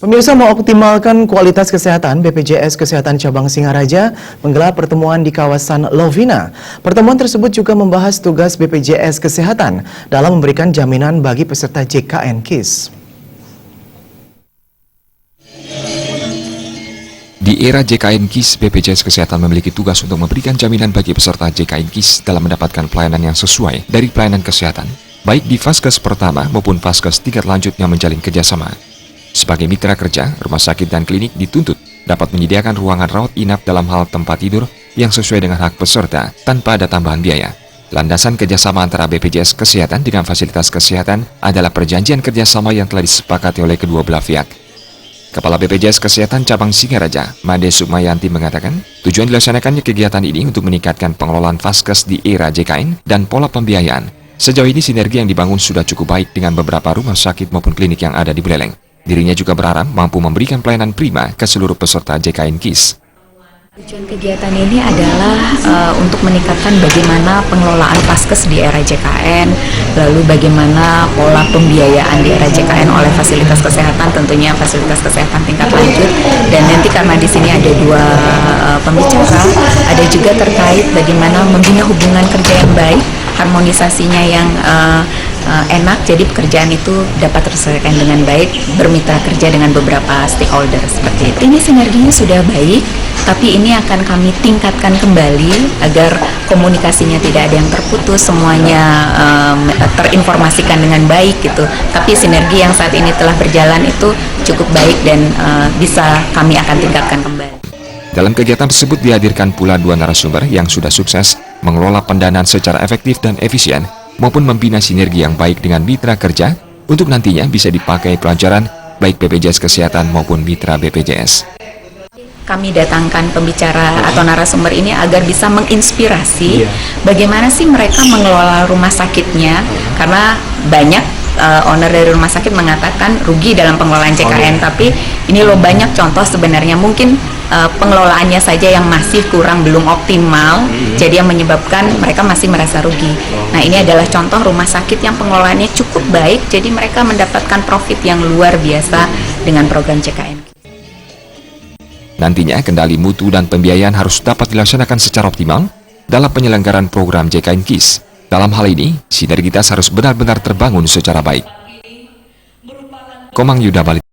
Pemirsa, mengoptimalkan kualitas kesehatan, BPJS Kesehatan Cabang Singaraja menggelar pertemuan di kawasan Lovina. Pertemuan tersebut juga membahas tugas BPJS Kesehatan dalam memberikan jaminan bagi peserta JKN KIS. Di era JKN KIS, BPJS Kesehatan memiliki tugas untuk memberikan jaminan bagi peserta JKN KIS dalam mendapatkan pelayanan yang sesuai dari pelayanan kesehatan, baik di Vaskes pertama maupun Vaskes tingkat lanjut yang menjalin kerjasama. Sebagai mitra kerja, rumah sakit dan klinik dituntut dapat menyediakan ruangan rawat inap dalam hal tempat tidur yang sesuai dengan hak peserta tanpa ada tambahan biaya. Landasan kerjasama antara BPJS Kesehatan dengan fasilitas kesehatan adalah perjanjian kerjasama yang telah disepakati oleh kedua belah pihak. Kepala BPJS Kesehatan Cabang Singaraja, Made Sukmayanti mengatakan, tujuan dilaksanakannya kegiatan ini untuk meningkatkan pengelolaan Vaskes di era JKN dan pola pembiayaan. Sejauh ini sinergi yang dibangun sudah cukup baik dengan beberapa rumah sakit maupun klinik yang ada di Buleleng. Dirinya juga berharap mampu memberikan pelayanan prima ke seluruh peserta JKN KIS. Tujuan kegiatan ini adalah untuk meningkatkan bagaimana pengelolaan Vaskes di era JKN, lalu bagaimana pola pembiayaan di era JKN oleh fasilitas kesehatan, tentunya fasilitas kesehatan tingkat lanjut. Dan nanti karena di sini ada dua pembicara, ada juga terkait bagaimana membina hubungan kerja yang baik, harmonisasinya yang enak, jadi pekerjaan itu dapat terselesaikan dengan baik, bermitra kerja dengan beberapa stakeholder seperti itu. Ini sinerginya sudah baik, tapi ini akan kami tingkatkan kembali agar komunikasinya tidak ada yang terputus, semuanya terinformasikan dengan baik gitu. Tapi sinergi yang saat ini telah berjalan itu cukup baik dan bisa kami akan tingkatkan kembali. Dalam kegiatan tersebut dihadirkan pula dua narasumber yang sudah sukses mengelola pendanaan secara efektif dan efisien, maupun membina sinergi yang baik dengan mitra kerja untuk nantinya bisa dipakai pelajaran baik BPJS Kesehatan maupun mitra BPJS. Kami datangkan pembicara atau narasumber ini agar bisa menginspirasi bagaimana sih mereka mengelola rumah sakitnya, karena banyak owner dari rumah sakit mengatakan rugi dalam pengelolaan JKN, tapi ini loh banyak contoh sebenarnya mungkin pengelolaannya saja yang masih kurang, belum optimal, jadi yang menyebabkan mereka masih merasa rugi. Nah, ini adalah contoh rumah sakit yang pengelolaannya cukup baik, jadi mereka mendapatkan profit yang luar biasa dengan program JKN. Nantinya kendali mutu dan pembiayaan harus dapat dilaksanakan secara optimal dalam penyelenggaraan program JKN KIS. Dalam hal ini, sinergitas harus benar-benar terbangun secara baik. Komang Yuda Bali.